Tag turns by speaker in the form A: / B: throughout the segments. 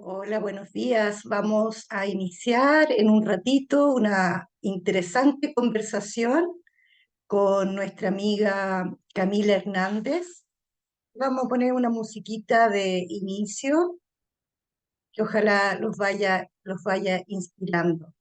A: Hola, buenos días. Vamos a iniciar en un ratito una interesante conversación con nuestra amiga Camila Hernández. Vamos a poner una musiquita de inicio que ojalá los vaya inspirando.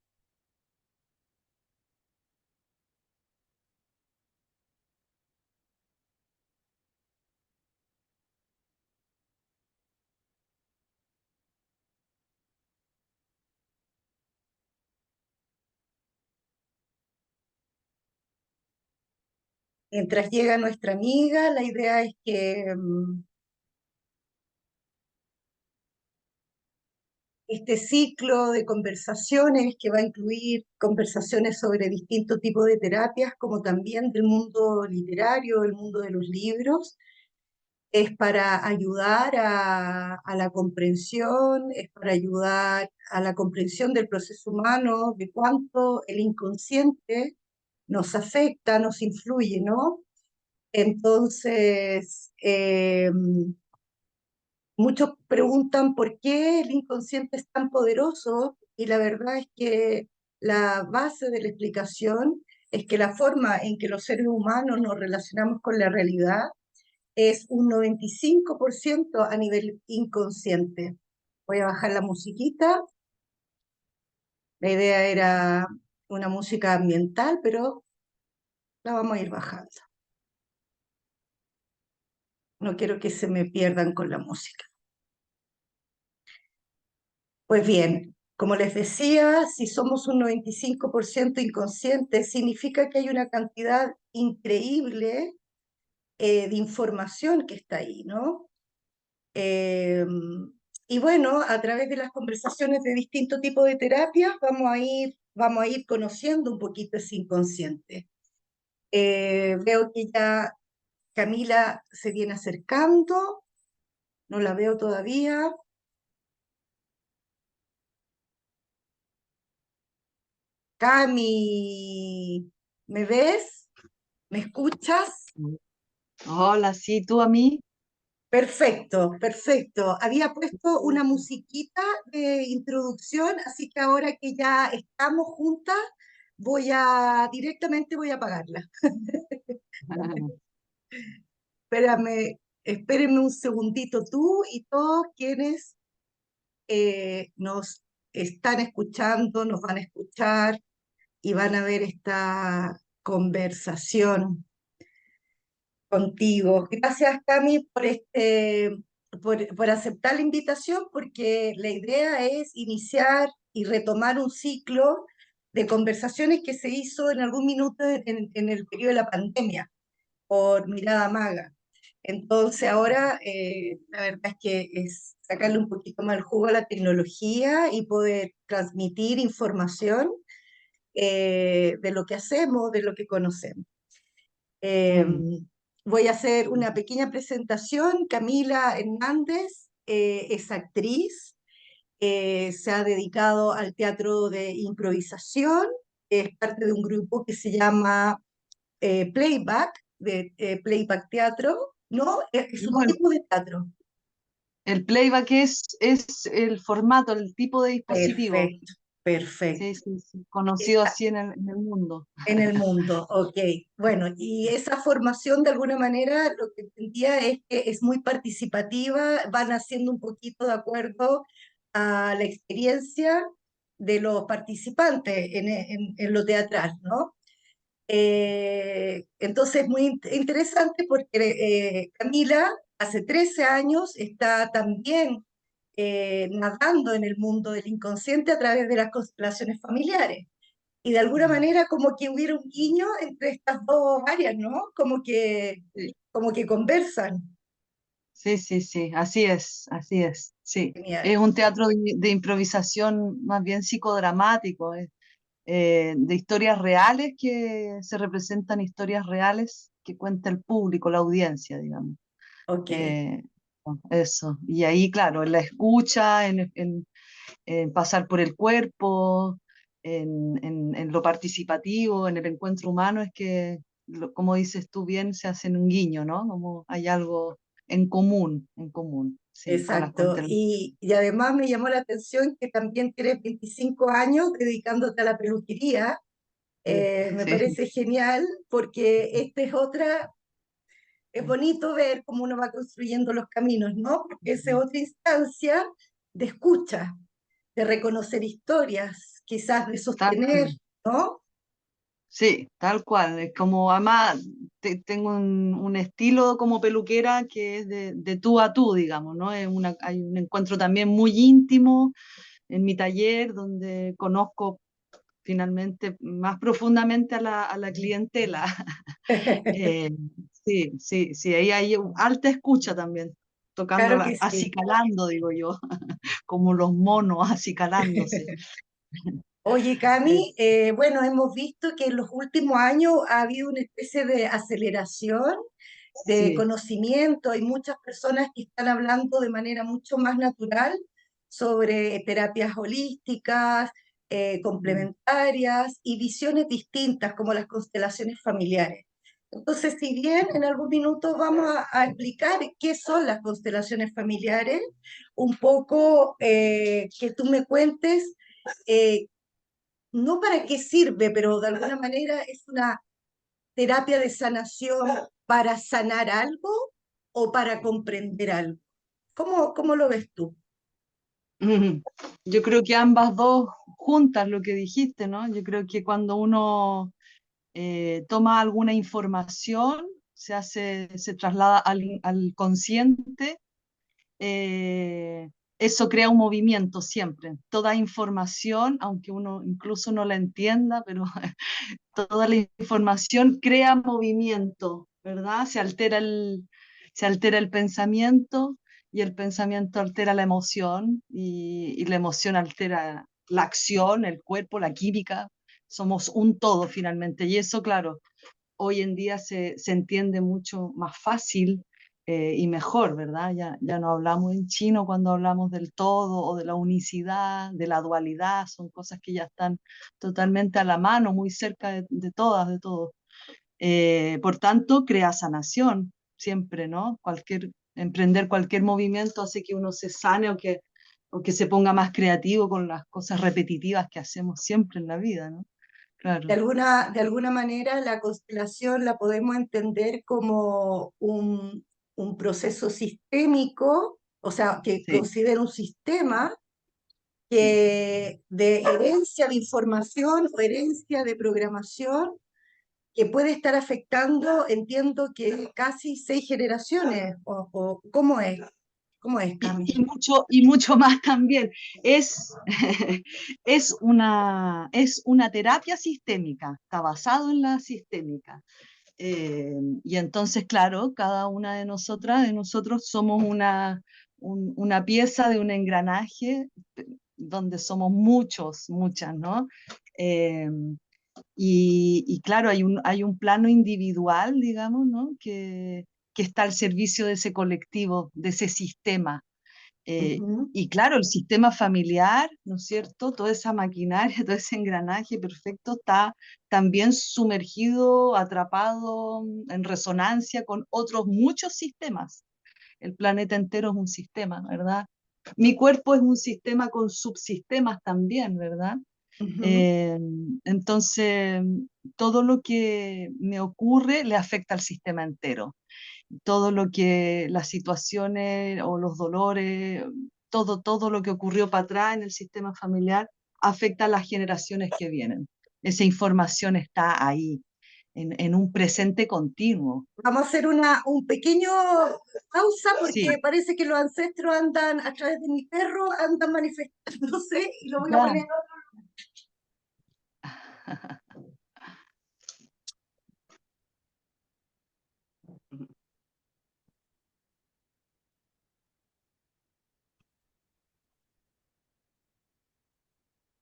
A: Mientras llega nuestra amiga, la idea es que este ciclo de conversaciones que va a incluir conversaciones sobre distintos tipos de terapias, como también del mundo literario, el mundo de los libros, es para ayudar a la comprensión, es para ayudar a la comprensión del proceso humano, de cuánto el inconsciente nos afecta, nos influye, ¿no? Entonces, muchos preguntan por qué el inconsciente es tan poderoso y la verdad es que la base de la explicación es que la forma en que los seres humanos nos relacionamos con la realidad es un 95% a nivel inconsciente. Voy a bajar la musiquita. La idea era una música ambiental, pero la vamos a ir bajando. No quiero que se me pierdan con la música. Pues bien, como les decía, si somos un 95% inconscientes, significa que hay una cantidad increíble de información que está ahí, ¿no? Eh, y bueno, a través de las conversaciones de distintos tipos de terapias vamos a ir conociendo un poquito ese inconsciente. Veo que ya Camila se viene acercando, no la veo todavía. Cami, ¿me ves? ¿Me escuchas?
B: Hola, sí, tú a mí.
A: Perfecto, perfecto. Había puesto una musiquita de introducción, así que ahora que ya estamos juntas, directamente voy a apagarla. Espérenme un segundito tú y todos quienes nos están escuchando, nos van a escuchar y van a ver esta conversación contigo. Gracias, Cami, por aceptar la invitación, porque la idea es iniciar y retomar un ciclo de conversaciones que se hizo en algún minuto en el periodo de la pandemia por Mirada Maga. Entonces ahora la verdad es que es sacarle un poquito más el jugo a la tecnología y poder transmitir información de lo que hacemos, de lo que conocemos. Eh,
B: Mm.
A: Voy a hacer una pequeña presentación. Camila Hernández es actriz, se ha dedicado al teatro de improvisación, es parte de un grupo que se llama Playback, Playback Teatro, ¿no? Es un
B: No,
A: tipo de teatro.
B: el playback es el formato, el tipo de dispositivo.
A: Perfecto, perfecto.
B: Sí, sí, sí, conocido
A: Está
B: así en el mundo.
A: en el mundo, ok. Bueno, y esa formación de alguna manera lo que entendía es que es muy participativa, van haciendo un poquito de acuerdo a la experiencia de los participantes en lo teatral, ¿no? Entonces, muy interesante porque Camila hace 13 años está también nadando en el mundo del inconsciente a través de las constelaciones familiares. Y de alguna
B: Mm.
A: manera como que hubiera un guiño entre estas dos áreas, ¿no?
B: Sí,
A: Como que conversan.
B: sí, sí, sí, así es, así es. Sí,
A: Genial.
B: es un teatro de improvisación más bien psicodramático, de historias reales que se representan historias reales que cuenta el público, la audiencia, digamos.
A: Ok.
B: Eh, Eso. Y ahí, claro, en la escucha, en pasar por el cuerpo, en lo participativo, en el encuentro humano, es que, como dices tú bien, se hacen un guiño, ¿no? Como hay algo en común, en común. sí, con las
A: Exacto.
B: constelaciones.
A: Y además me llamó la atención que también tienes 25 años dedicándote a la peluquería.
B: Sí,
A: Me
B: sí,
A: parece genial porque esta es otra, es bonito ver cómo uno va construyendo los caminos, ¿no? Porque esa es otra instancia de escucha, de reconocer historias, quizás de sostener,
B: exactamente.
A: ¿no?
B: Sí, tal cual. Es como, además, tengo un estilo como peluquera que es de tú a tú, digamos, ¿no? Hay un encuentro también muy íntimo en mi taller donde conozco finalmente más profundamente a la clientela. Eh, sí, sí, sí, ahí hay alta escucha también,
A: Claro
B: tocándola,
A: que sí.
B: acicalando, digo yo, como los monos acicalándose.
A: Oye,
B: Eh,
A: Cami, bueno, hemos visto que en los últimos años ha habido una especie de aceleración de
B: sí,
A: conocimiento. Hay muchas personas que están hablando de manera mucho más natural sobre terapias holísticas,
B: mm,
A: complementarias y visiones distintas como las constelaciones familiares. Entonces, si bien en algún minuto vamos a explicar qué son las constelaciones familiares, un poco que tú me cuentes eh, no para qué sirve, pero de alguna manera es una terapia de sanación para sanar algo o para comprender algo. ¿Cómo lo ves tú?
B: mm. Yo creo que ambas dos juntas, lo que dijiste, ¿no? Yo creo que cuando uno toma alguna información, se traslada al consciente, eh, eso crea un movimiento siempre. Toda información, aunque uno incluso no la entienda, pero toda la información crea movimiento, ¿verdad? Se altera el pensamiento y el pensamiento altera la emoción y la emoción altera la acción, el cuerpo, la química. Somos un todo finalmente. Y eso, claro, hoy en día se entiende mucho más fácil y mejor, ¿verdad? Ya no hablamos en chino cuando hablamos del todo o de la unicidad, de la dualidad, son cosas que ya están totalmente a la mano, muy cerca de todas, de todos. Por tanto, crea sanación siempre, ¿no? Emprender cualquier movimiento hace que uno se sane o que se ponga más creativo con las cosas repetitivas que hacemos siempre en la vida, ¿no? Claro,
A: De alguna manera la constelación la podemos entender como un proceso sistémico, o sea, que
B: sí,
A: considera un sistema
B: sí.
A: de herencia de información o herencia de programación que puede estar afectando, entiendo que casi 6 generaciones, o ¿cómo es, Cami?
B: Y mucho más también. Es, es una terapia sistémica, está basado en la sistémica. Eh, y entonces, claro, cada una de nosotras, de nosotros, somos una pieza de un engranaje donde somos muchos, muchas, ¿no? Eh, y claro, hay un plano individual, digamos, ¿no? Que está al servicio de ese colectivo, de ese sistema.
A: Ujú.
B: Y claro, el sistema familiar, ¿no es cierto? Toda esa maquinaria, todo ese engranaje perfecto está también sumergido, atrapado en resonancia con otros muchos sistemas. El planeta entero es un sistema, ¿verdad? Mi cuerpo es un sistema con subsistemas también, ¿verdad?
A: Ujú.
B: Eh, entonces, todo lo que me ocurre le afecta al sistema entero. Todo lo que las situaciones o los dolores, todo lo que ocurrió para atrás en el sistema familiar afecta a las generaciones que vienen. Esa información está ahí, en un presente continuo.
A: Vamos a hacer un pequeño pausa porque
B: Sí,
A: parece que los ancestros andan a través de mi perro, andan manifestándose y lo voy a
B: ya.
A: poner.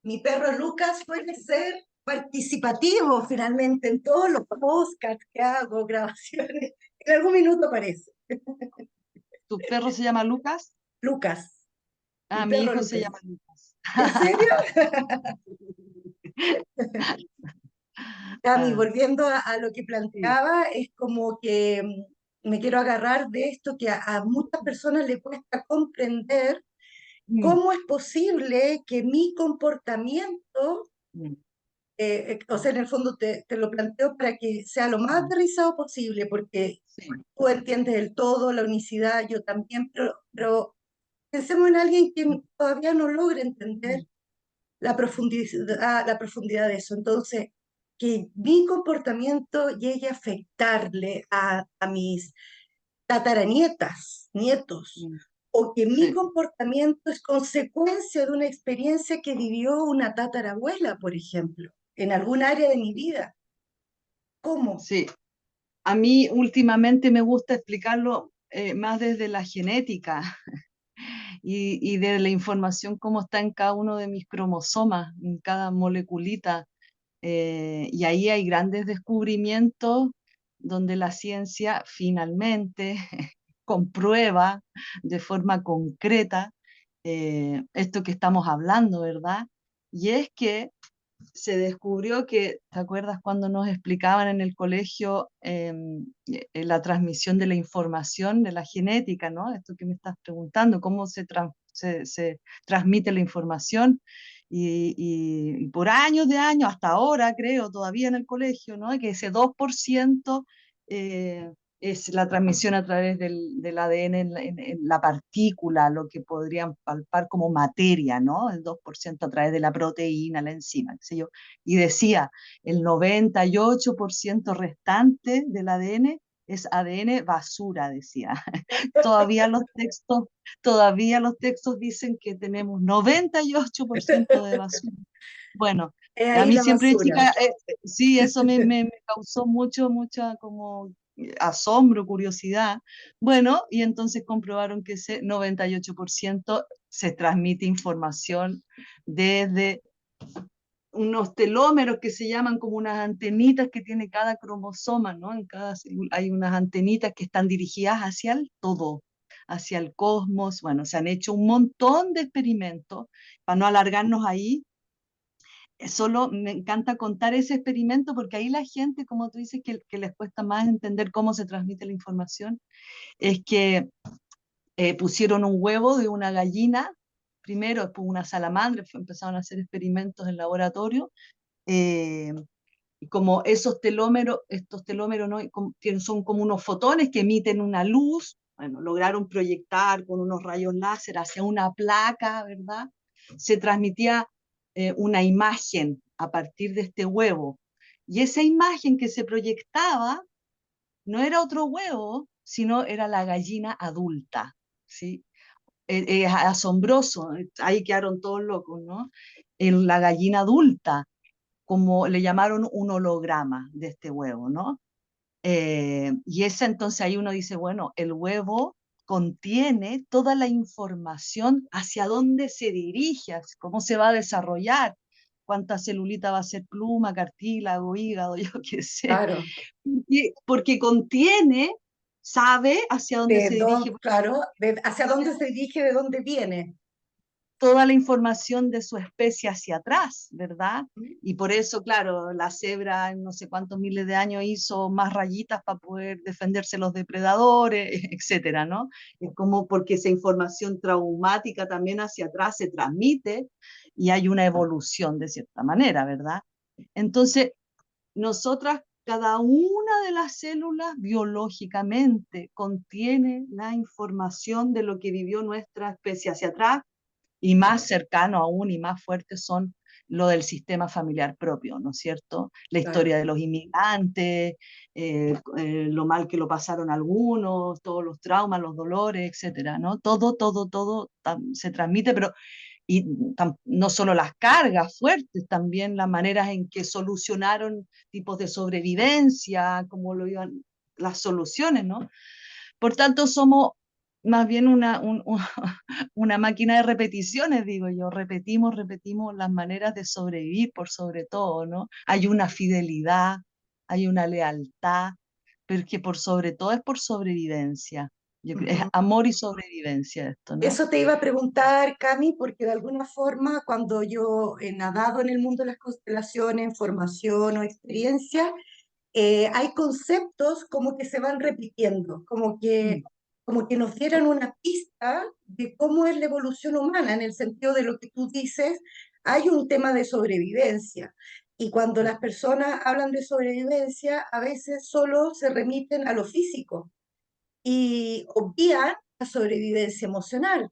A: Mi perro Lucas suele ser participativo finalmente en todos los podcasts que hago, grabaciones. En algún minuto aparece.
B: ¿Tu perro se llama Lucas?
A: Lucas, mi
B: Ah, mi
A: perro
B: hijo se
A: Lucas.
B: llama Lucas.
A: ¿En serio? Cami,
B: Ah,
A: volviendo a lo que
B: sí,
A: planteaba, es como que me quiero agarrar de esto que a muchas personas le cuesta comprender
B: Mm,
A: cómo es posible que mi comportamiento,
B: mm,
A: o sea, en el fondo te lo planteo para que sea lo más
B: mm.
A: aterrizado posible, porque
B: Sí,
A: tú entiendes el todo, la unicidad, yo también, pero pensemos en alguien que todavía no logra entender
B: mm,
A: la profundidad de eso. Entonces, que mi comportamiento llegue a afectarle a mis tataranietas, nietos,
B: mm,
A: o que mi
B: sí,
A: comportamiento es consecuencia de una experiencia que vivió una tatarabuela, por ejemplo, en algún área de mi vida. ¿Cómo?
B: sí. A mí últimamente me gusta explicarlo más desde la genética y de la información cómo está en cada uno de mis cromosomas, en cada moleculita. Y ahí hay grandes descubrimientos donde la ciencia finalmente comprueba de forma concreta esto que estamos hablando, ¿verdad? Y es que se descubrió que, ¿te acuerdas cuando nos explicaban en el colegio la transmisión de la información, de la genética, ¿no? Esto que me estás preguntando, cómo se transmite la información. Y por años de años, hasta ahora creo, todavía en el colegio, ¿no? Que ese 2% eh, es la transmisión a través del ADN en la partícula, lo que podrían palpar como materia, ¿no? El 2% a través de la proteína, la enzima, qué sé yo. Y decía, el 98% restante del ADN es ADN basura, decía. Todavía los textos, todavía los textos dicen que tenemos 98% de basura. Bueno,
A: Es
B: a
A: ahí
B: mí
A: la
B: siempre de
A: basura.
B: chica, sí, eso me causó mucha como asombro, curiosidad. Bueno, y entonces comprobaron que ese 98% se transmite información desde unos telómeros que se llaman como unas antenitas que tiene cada cromosoma, ¿no? En cada célula hay unas antenitas que están dirigidas hacia el todo, hacia el cosmos. Bueno, se han hecho un montón de experimentos. Para no alargarnos ahí, solo me encanta contar ese experimento porque ahí la gente, como tú dices, que les cuesta más entender cómo se transmite la información, es que pusieron un huevo de una gallina, primero, después una salamandra, empezaron a hacer experimentos en laboratorio, eh, y como esos telómeros, estos telómeros ¿no? Son como unos fotones que emiten una luz, bueno, lograron proyectar con unos rayos láser hacia una placa, ¿verdad? Se transmitía una imagen a partir de este huevo. Y esa imagen que se proyectaba no era otro huevo, sino era la gallina adulta, ¿sí? Es asombroso, ahí quedaron todos locos, ¿no? En la gallina adulta, como le llamaron un holograma de este huevo, ¿no? Y ese entonces ahí uno dice, bueno, el huevo contiene toda la información hacia dónde se dirige, cómo se va a desarrollar, cuánta celulita va a ser pluma, cartílago, hígado, yo qué sé.
A: Claro.
B: Porque contiene, sabe hacia dónde se dirige
A: Claro, hacia dónde se dirige, de dónde viene.
B: toda la información de su especie hacia atrás, ¿verdad? Y por eso, claro, la cebra en no sé cuántos miles de años hizo más rayitas para poder defenderse los depredadores, etcétera, ¿no? Es como porque esa información traumática también hacia atrás se transmite y hay una evolución de cierta manera, ¿verdad? Entonces, nosotras, cada una de las células biológicamente contiene la información de lo que vivió nuestra especie hacia atrás y más cercano aún y más fuerte son lo del sistema familiar propio, ¿no es cierto? La
A: Claro.
B: historia de los inmigrantes, lo mal que lo pasaron algunos, todos los traumas, los dolores, etcétera, ¿no? Todo se transmite, pero y no solo las cargas fuertes, también las maneras en que solucionaron tipos de sobrevivencia, como lo iban las soluciones, ¿no? Por tanto, somos más bien una máquina de repeticiones, digo yo. Repetimos las maneras de sobrevivir por sobre todo, ¿no? Hay una fidelidad, hay una lealtad, pero que por sobre todo es por sobrevivencia. Es
A: Ujú.
B: amor y sobrevivencia esto, ¿no?
A: Eso te iba a preguntar, Cami, porque de alguna forma cuando yo he nadado en el mundo de las constelaciones, en formación o experiencia, hay conceptos como que se van repitiendo,
B: Mm.
A: como que nos dieran una pista de cómo es la evolución humana, en el sentido de lo que tú dices, hay un tema de sobrevivencia. Y cuando las personas hablan de sobrevivencia, a veces solo se remiten a lo físico y obvian la sobrevivencia emocional.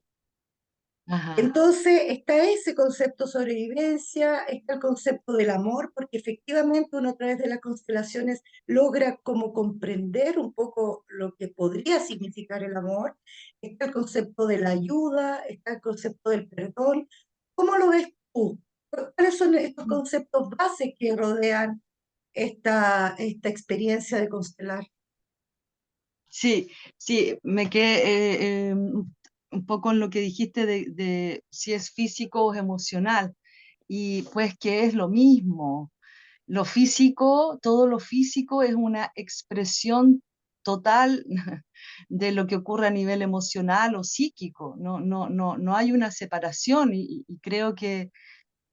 B: Ajá.
A: Entonces está ese concepto de sobrevivencia, está el concepto del amor, porque efectivamente uno a través de las constelaciones logra como comprender un poco lo que podría significar el amor, está el concepto de la ayuda, está el concepto del perdón. ¿Cómo lo ves tú? ¿Cuáles son estos conceptos bases que rodean esta experiencia de constelar?
B: Sí, sí, me quedé un poco en lo que dijiste de si es físico o emocional, y pues que es lo mismo. Lo físico, todo lo físico es una expresión total de lo que ocurre a nivel emocional o psíquico. No hay una separación y creo que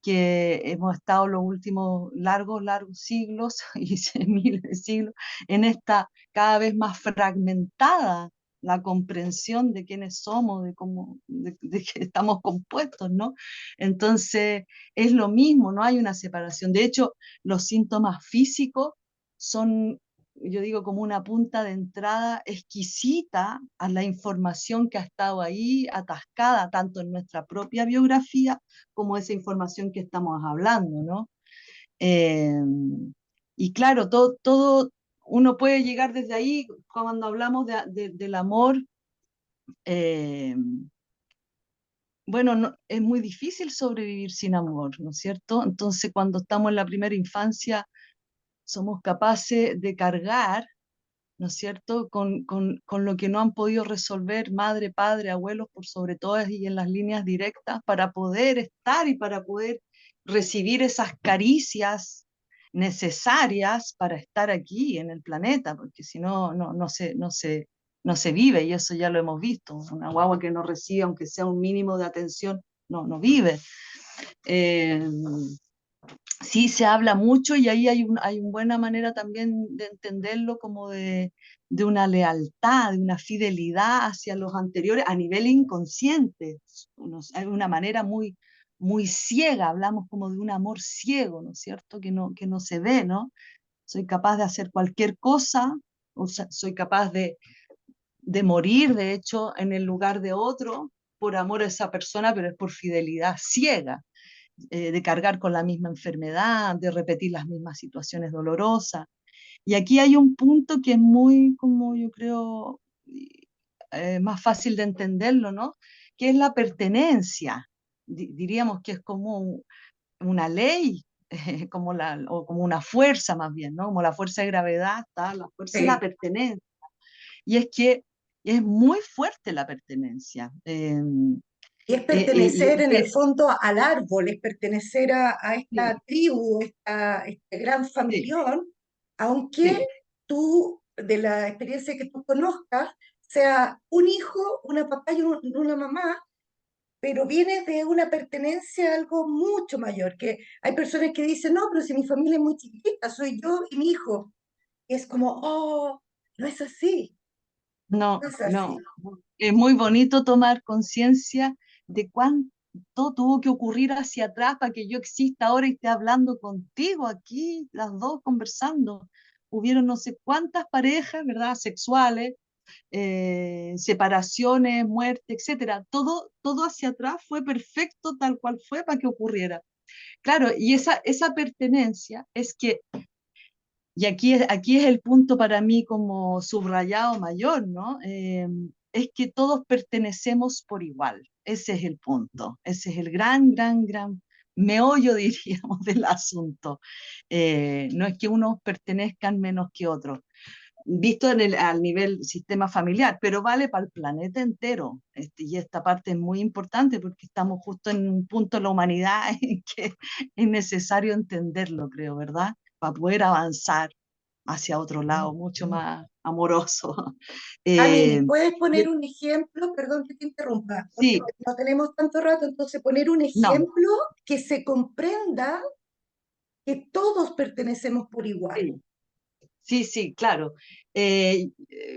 B: hemos estado los últimos largos siglos y miles de siglos en esta cada vez más fragmentada la comprensión de quiénes somos, de cómo, de que estamos compuestos, ¿no? Entonces, es lo mismo, no hay una separación. De hecho, los síntomas físicos son, yo digo, como una punta de entrada exquisita a la información que ha estado ahí atascada, tanto en nuestra propia biografía como esa información que estamos hablando, ¿no? Eh, y claro, todo uno puede llegar desde ahí, cuando hablamos del amor, eh, bueno, es muy difícil sobrevivir sin amor, ¿no es cierto? Entonces, cuando estamos en la primera infancia, somos capaces de cargar, ¿no es cierto?, con lo que no han podido resolver madre, padre, abuelos, por sobre todo y en las líneas directas, para poder estar y para poder recibir esas caricias necesarias para estar aquí en el planeta, porque si no, no se vive, y eso ya lo hemos visto. Una guagua que no recibe, aunque sea un mínimo de atención, no vive. Eh, sí se habla mucho y ahí hay una buena manera también de entenderlo como de una lealtad, de una fidelidad hacia los anteriores a nivel inconsciente. Hay una manera muy ciega, hablamos como de un amor ciego, ¿no es cierto? Que no se ve, ¿no? Soy capaz de hacer cualquier cosa, o sea, soy capaz de morir, de hecho, en el lugar de otro por amor a esa persona, pero es por fidelidad ciega, de cargar con la misma enfermedad, de repetir las mismas situaciones dolorosas. Y aquí hay un punto que es muy, como yo creo, más fácil de entenderlo, ¿no? Que es la pertenencia. Diríamos que es como una ley, o como una fuerza más bien, ¿no? Como la fuerza de gravedad, está la fuerza de la
A: Sí.
B: pertenencia. Y es que es muy fuerte la pertenencia.
A: Y es
B: Y
A: pertenecer en el fondo al árbol, es pertenecer a
B: sí,
A: esta tribu, este gran
B: sí,
A: familión, aunque
B: sí.
A: tú, de la experiencia que tú conozcas, sea un hijo, una papá y una mamá, pero vienes de una pertenencia a algo mucho mayor, que hay personas que dicen, no, pero si mi familia es muy chiquita, soy yo y mi hijo. Y es como, oh, no es así,
B: No,
A: no es así.
B: no. Es muy bonito tomar conciencia de cuánto tuvo que ocurrir hacia atrás para que yo exista ahora y esté hablando contigo aquí, las dos conversando. Hubieron no sé cuántas parejas, ¿verdad? Sexuales, separaciones, muerte, etcétera. Todo hacia atrás fue perfecto tal cual fue para que ocurriera. Claro, y esa pertenencia es que, y aquí es el punto para mí como subrayado mayor, ¿no? Es que todos pertenecemos por igual. Ese es el punto. Ese es el gran meollo, diríamos, del asunto. No es que unos pertenezcan menos que otros, visto al nivel sistema familiar, pero vale para el planeta entero. Y esta parte es muy importante porque estamos justo en un punto de la humanidad en que es necesario entenderlo, creo, ¿verdad? Para poder avanzar hacia otro lado mucho más amoroso.
A: Cami,
B: Eh,
A: ¿puedes poner
B: y-
A: un ejemplo? Perdón que te interrumpa, porque
B: sí,
A: no tenemos tanto rato, entonces poner un
B: no,
A: ejemplo que se comprenda que todos pertenecemos por igual.
B: sí. Sí, sí, claro.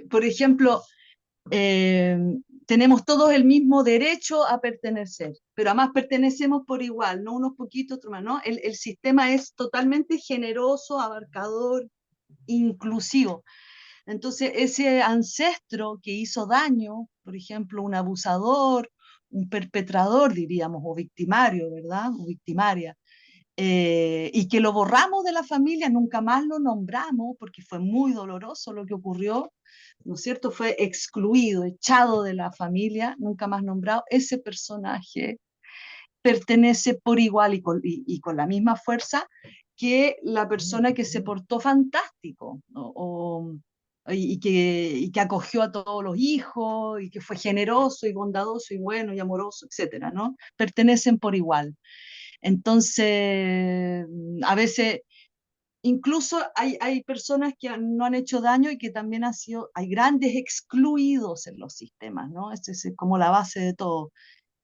B: Por ejemplo, eh, tenemos todos el mismo derecho a pertenecer, pero además pertenecemos por igual, no unos poquitos, otros más, ¿no? El sistema es totalmente generoso, abarcador, inclusivo. Entonces, ese ancestro que hizo daño, por ejemplo, un abusador, un perpetrador, diríamos, o victimario, ¿verdad? O victimaria, y que lo borramos de la familia, nunca más lo nombramos, porque fue muy doloroso lo que ocurrió, ¿no es cierto? Fue excluido, echado de la familia, nunca más nombrado. Ese personaje pertenece por igual y con la misma fuerza que la persona que se portó fantástico, ¿no? Y que acogió a todos los hijos y que fue generoso y bondadoso y bueno y amoroso, etcétera, ¿no? Pertenecen por igual. Entonces, a veces, incluso hay personas que no han hecho daño y que también hay grandes excluidos en los sistemas, ¿no? Esa es como la base de todo.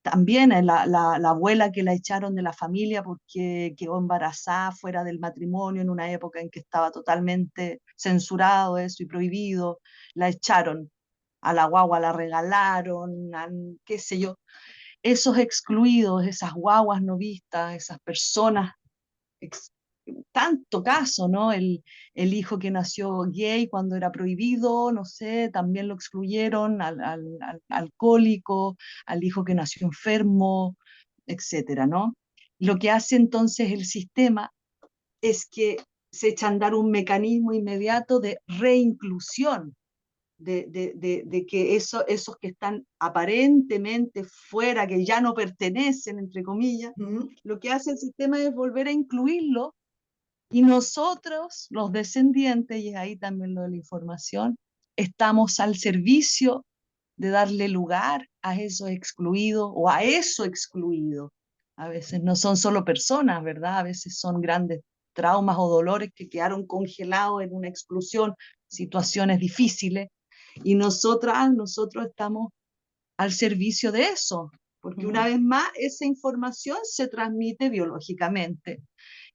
B: También la abuela que la echaron de la familia porque quedó embarazada fuera del matrimonio en una época en que estaba totalmente censurado eso y prohibido, la echaron a la guagua, la regalaron, qué sé yo. Esos excluidos, esas guaguas no vistas, esas personas, ex- tanto caso, ¿no? El hijo que nació gay cuando era prohibido, no sé, también lo excluyeron, al alcohólico, al hijo que nació enfermo, etcétera, ¿no? Lo que hace entonces el sistema es que se echa a andar un mecanismo inmediato de reinclusión, de que esos que están aparentemente fuera, que ya no pertenecen, entre comillas,
A: ¿Mm?
B: lo que hace el sistema es volver a incluirlos y nosotros, los descendientes, y es ahí también lo de la información, estamos al servicio de darle lugar a esos excluidos o a eso excluido. A veces no son solo personas, ¿verdad? A veces son grandes traumas o dolores que quedaron congelados en una exclusión, situaciones difíciles, y nosotros estamos al servicio de eso, porque una
A: ¿Mm?
B: vez más esa información se transmite biológicamente.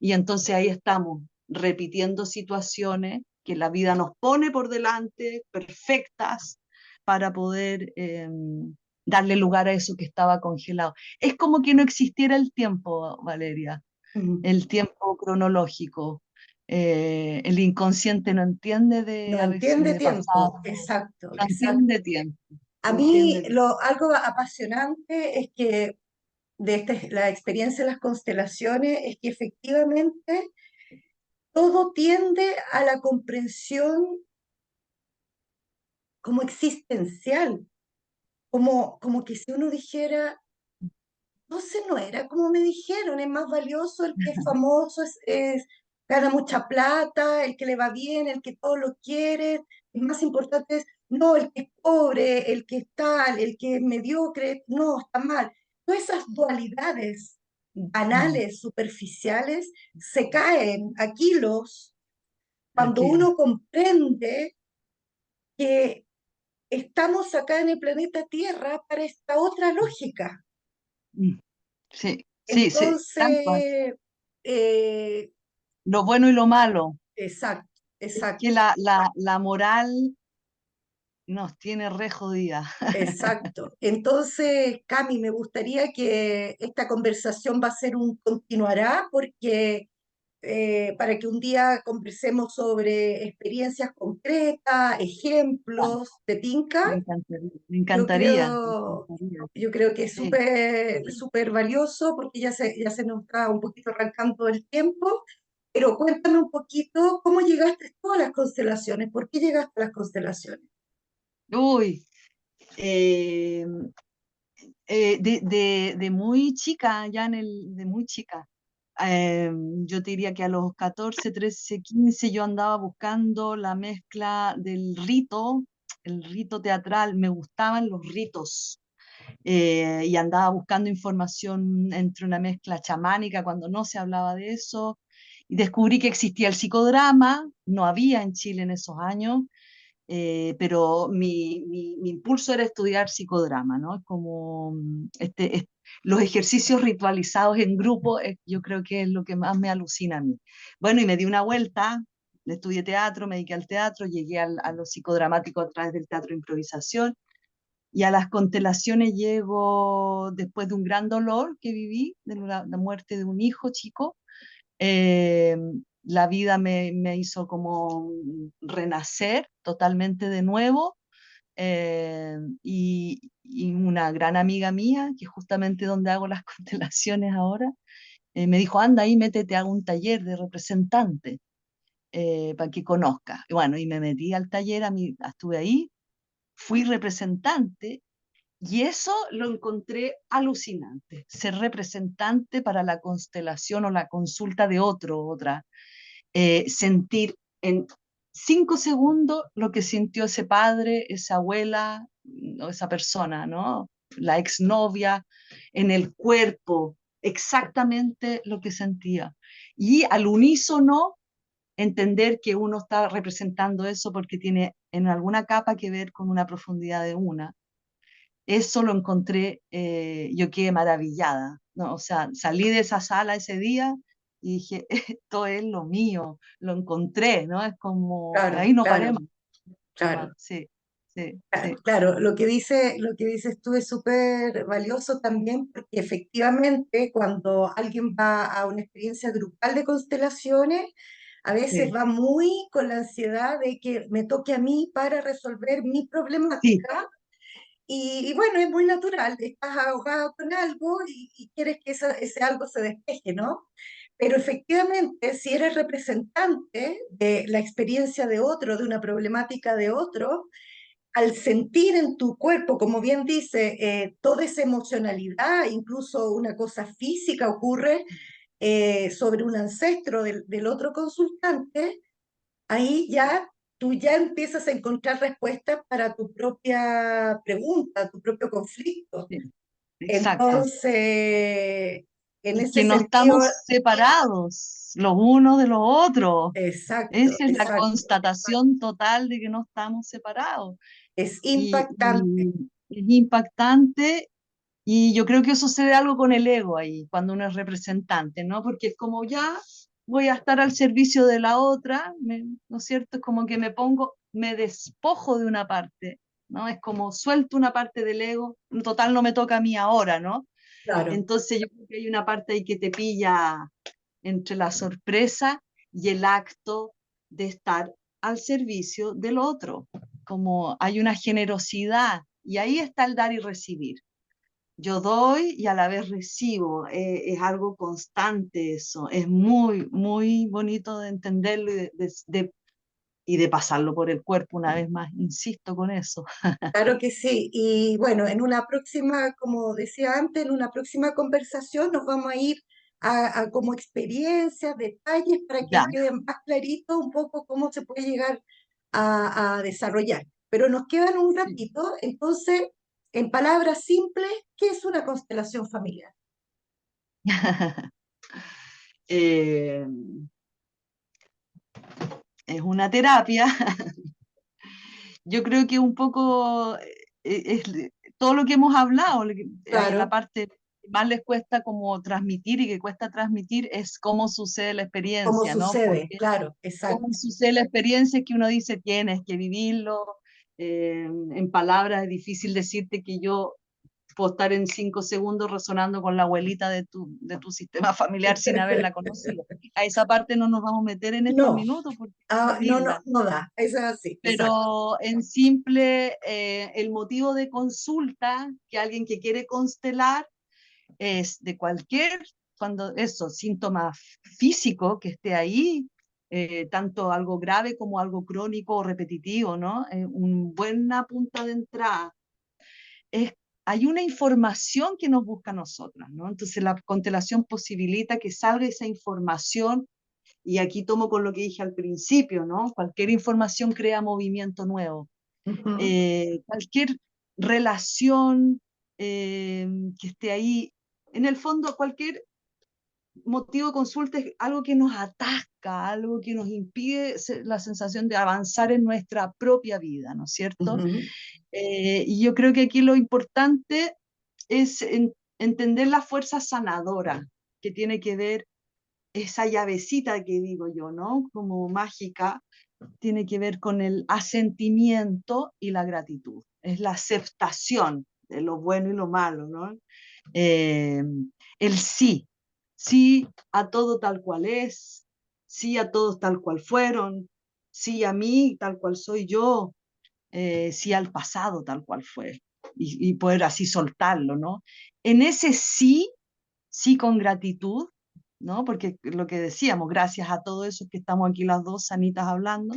B: Y entonces ahí estamos repitiendo situaciones que la vida nos pone por delante, perfectas, para poder darle lugar a eso que estaba congelado. Es como que no existiera el tiempo, Valeria,
A: ¿Mm?
B: el tiempo cronológico. El inconsciente no entiende
A: No
B: de, a ver si
A: entiende
B: de pasado,
A: tiempo, exacto,
B: no
A: exacto.
B: entiende tiempo,
A: A
B: no
A: mí
B: entiende tiempo.
A: algo apasionante es que la experiencia de las constelaciones es que efectivamente todo tiende a la comprensión como existencial, como que si uno dijera, no sé, no era como me dijeron, es más valioso el que es famoso, gana mucha plata, el que le va bien, el que todos lo quieren, es más importante es, no, el que es pobre, el que es tal, el que es mediocre, no, está mal. Todas esas dualidades
B: Mm,
A: banales, superficiales, se caen a kilos cuando
B: aquí es.
A: uno comprende que estamos acá en el planeta Tierra para esta otra lógica.
B: Mm, sí, sí, sí, tal cual.
A: Entonces, eh,
B: Lo bueno y lo malo.
A: exacto,
B: Es que
A: exacto,
B: la moral nos tiene re jodida.
A: exacto. Entonces, Cami, me gustaría que esta conversación va a ser un continuará porque para que un día conversemos sobre experiencias concretas, ejemplos de Tinca.
B: Me encantaría, me
A: Yo
B: encantaría, me
A: creo,
B: encantaría.
A: yo creo que es
B: Sí.
A: súper, súper valioso porque ya se nos está un poquito arrancando el tiempo, pero cuéntame un poquito cómo llegaste tú a las constelaciones, ¿por qué llegaste a las constelaciones?
B: Uy, eh, de muy chica, de muy chica. Eh, yo te diría que a los 14, 13, 15 yo andaba buscando la mezcla del rito, el rito teatral, me gustaban los ritos. Y andaba buscando información entre una mezcla chamánica cuando no se hablaba de eso, y descubrí que existía el psicodrama, no había en Chile en esos años, pero mi impulso era estudiar psicodrama, ¿no? Como los ejercicios ritualizados en grupo, yo creo que es lo que más me alucina a mí. Bueno, y me di una vuelta estudié teatro, me dediqué al teatro, llegué a lo psicodramático a través del teatro de improvisación, y a las constelaciones llego después de un gran dolor que viví, de la muerte de un hijo chico. Eh, la vida me hizo como renacer totalmente de nuevo, y una gran amiga mía, que es justamente donde hago las constelaciones ahora, me dijo, anda ahí, métete a un taller de representante, para que conozcas. Y bueno, y me metí al taller, estuve ahí, fui representante, y eso lo encontré alucinante, ser representante para la constelación o la consulta de otra, sentir en 5 segundos lo que sintió ese padre, esa abuela o esa persona, ¿no? La exnovia, en el cuerpo, exactamente lo que sentía. Y al unísono entender que uno está representando eso porque tiene en alguna capa que ver con una profundidad de una. Eso lo encontré, yo quedé maravillada, ¿no? O sea, salí de esa sala ese día y dije, esto es lo mío, lo encontré, ¿no? Es como,
A: Claro,
B: ahí no
A: claro,
B: paré más,
A: claro.
B: sí, sí, sí,
A: Claro, lo que dices tú es súper valioso también porque efectivamente cuando alguien va a una experiencia grupal de constelaciones, a veces
B: sí,
A: va muy con la ansiedad de que me toque a mí para resolver mi
B: sí,
A: problemática y bueno, es muy natural, estás ahogado con algo y quieres que ese algo se despeje, ¿no? Pero efectivamente, si eres representante de la experiencia de otro, de una problemática de otro, al sentir en tu cuerpo, como bien dice, toda esa emocionalidad, incluso una cosa física ocurre sobre un ancestro del otro consultante, ahí ya tú ya empiezas a encontrar respuestas para tu propia pregunta, tu propio conflicto.
B: sí, exacto.
A: Entonces, en
B: Y
A: ese
B: que no
A: sentido,
B: estamos separados los unos de los otros.
A: exacto,
B: Esa es la
A: exacto,
B: constatación total de que no estamos separados.
A: es
B: Y
A: impactante,
B: es impactante. Y yo creo que sucede algo con el ego ahí, cuando uno es representante, ¿no? Porque es como ya voy a estar al servicio de la otra, ¿no es cierto? Es como que me pongo, me despojo de una parte, ¿no? Es como suelto una parte del ego, en total no me toca a mí ahora, ¿no?
A: claro.
B: Entonces yo creo que hay una parte ahí que te pilla entre la sorpresa y el acto de estar al servicio del otro, como hay una generosidad, y ahí está el dar y recibir. Yo doy y a la vez recibo, es algo constante eso, es muy, muy bonito de entenderlo y de pasarlo por el cuerpo una vez más, insisto con eso.
A: Claro que sí. Y bueno, en una próxima, como decía antes, en una próxima conversación nos vamos a ir a como experiencias, detalles, para que
B: Ya,
A: quede más clarito un poco cómo se puede llegar a desarrollar. Pero nos quedan un
B: sí.
A: ratito, entonces, en palabras simples, ¿qué es una constelación familiar?
B: Eh, es una terapia. Yo creo que un poco todo lo que hemos hablado, hay la
A: Claro,
B: parte que más les cuesta como transmitir y que cuesta transmitir es cómo sucede la
A: cómo
B: experiencia, ¿no?
A: sucede,
B: Porque
A: claro,
B: cómo
A: exacto.
B: sucede la experiencia que uno dice tienes que vivirlo. En palabras es difícil decirte que yo puedo estar en 5 segundos resonando con la abuelita de tu sistema familiar sin haberla conocido. A esa parte no nos vamos a meter en estos
A: No,
B: minutos porque hay que
A: ah, no, no,
B: vivirla.
A: no da, eso es así, exacto.
B: Pero en simple, el motivo de consulta que alguien que quiere constelar es de cualquier, cuando eso, síntoma físico que esté ahí, tanto algo grave como algo crónico o repetitivo, ¿no? Una buena punta de entrada. Es, hay una información que nos busca a nosotras, ¿no? Entonces la constelación posibilita que salga esa información, y aquí tomo con lo que dije al principio, ¿no? Cualquier información crea movimiento nuevo.
A: Ujú,
B: Cualquier relación que esté ahí, en el fondo cualquier motivo de consulta es algo que nos atasca, algo que nos impide la sensación de avanzar en nuestra propia vida, ¿no es cierto?
A: ujú.
B: Y yo creo que aquí lo importante es entender la fuerza sanadora que tiene que ver esa llavecita que digo yo, ¿no? Como mágica, tiene que ver con el asentimiento y la gratitud. Es la aceptación de lo bueno y lo malo, ¿no? Eh, el sí, sí a todo tal cual es, sí a todos tal cual fueron, sí a mí tal cual soy yo, sí al pasado tal cual fue, y poder así soltarlo, ¿no? En ese sí, sí con gratitud, ¿no? Porque lo que decíamos, gracias a todo eso que estamos aquí las dos sanitas hablando,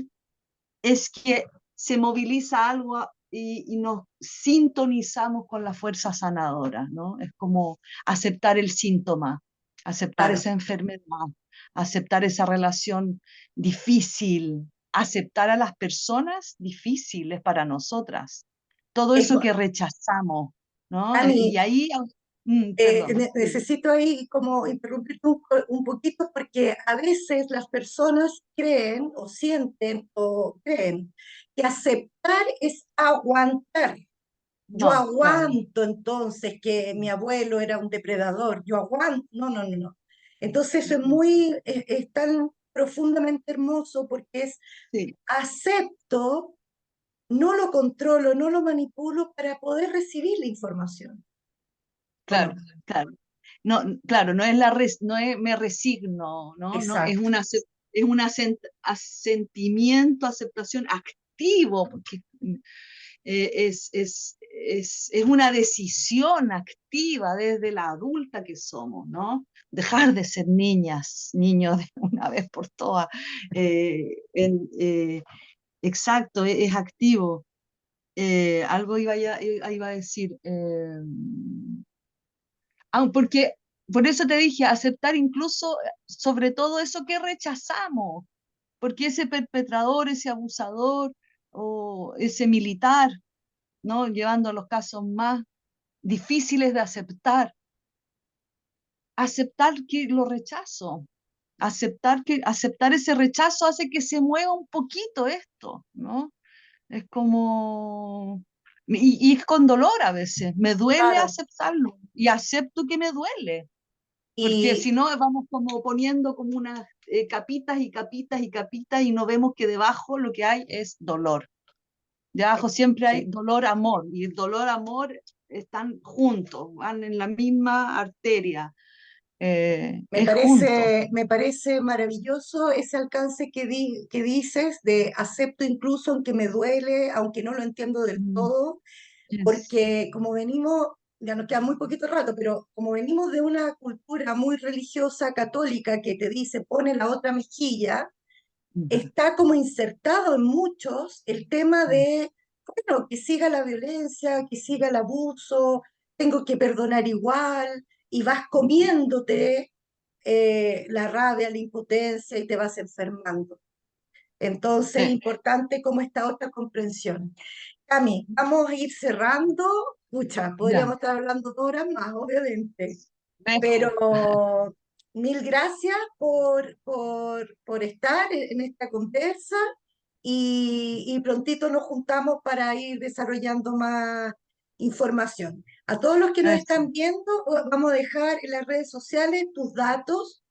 B: es que se moviliza algo y nos sintonizamos con la fuerza sanadora, ¿no? Es como aceptar el síntoma, aceptar
A: Claro.
B: esa enfermedad, aceptar esa relación difícil, aceptar a las personas difíciles para nosotras, todo
A: Es,
B: eso que rechazamos, ¿no? Y
A: Cami,
B: ahí, perdón, dime.
A: necesito ahí como interrumpirte un poquito porque a veces las personas creen o sienten o creen que aceptar es aguantar. Yo
B: No, claro,
A: aguanto entonces que mi abuelo era un depredador, yo aguanto, no, no, no, no. Entonces eso es muy, es tan profundamente hermoso porque es
B: sí,
A: acepto, no lo controlo, no lo manipulo para poder recibir la información, ¿o
B: claro,
A: no?
B: claro. No, claro, no es la no es me resigno, ¿no? No,
A: Exacto.
B: es un asentimiento, aceptación activo, porque es una decisión activa desde la adulta que somos, ¿no? Dejar de ser niñas, niños de una vez por todas. Exacto, es activo. Algo iba a decir. Porque por eso te dije, aceptar incluso sobre todo eso que rechazamos, porque ese perpetrador, ese abusador o ese militar, ¿no? Llevando a los casos más difíciles de aceptar, aceptar que lo rechazo, aceptar ese rechazo hace que se mueva un poquito esto, ¿no? Es como, y es con dolor a veces, me duele
A: Claro.
B: aceptarlo y acepto que me duele. Porque si
A: Y,
B: no, vamos como poniendo como unas capitas y capitas y capitas y no vemos que debajo lo que hay es dolor. Debajo siempre hay
A: sí.
B: dolor, amor, y el dolor, amor están juntos, van en la misma arteria, es junto.
A: Me parece maravilloso ese alcance que dices de acepto incluso aunque me duele, aunque no lo entiendo del
B: Mm,
A: todo,
B: yes.
A: porque como venimos, ya nos queda muy poquito rato, pero como venimos de una cultura muy religiosa católica que te dice pone la otra mejilla,
B: Ujú,
A: está como insertado en muchos el tema de, bueno, que siga la violencia, que siga el abuso, tengo que perdonar igual, y vas
B: ujú.
A: comiéndote la rabia, la impotencia y te vas enfermando. Entonces es
B: Sí,
A: importante como esta otra comprensión. Cami, vamos a ir cerrando. Pucha,
B: ya,
A: podríamos estar hablando 2 horas más, obviamente,
B: dejo.
A: pero mil gracias por estar en esta conversa y prontito nos juntamos para ir desarrollando más información. A todos los que nos
B: Eso,
A: están viendo, vamos a dejar en las redes sociales tus datos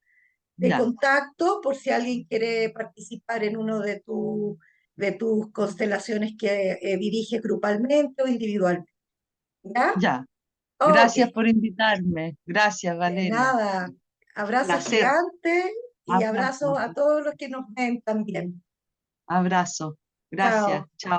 A: de
B: ya,
A: contacto por si alguien quiere participar en uno de tus constelaciones que diriges grupalmente o individualmente. ¿Ya?
B: ya.
A: Ok,
B: Gracias por invitarme. Gracias,
A: de
B: Valeria.
A: nada. Abrazo
B: Placer.
A: gigante y abrazo
B: Abrazo,
A: a todos los que nos ven también.
B: abrazo. Gracias.
A: Chao.
B: Chao.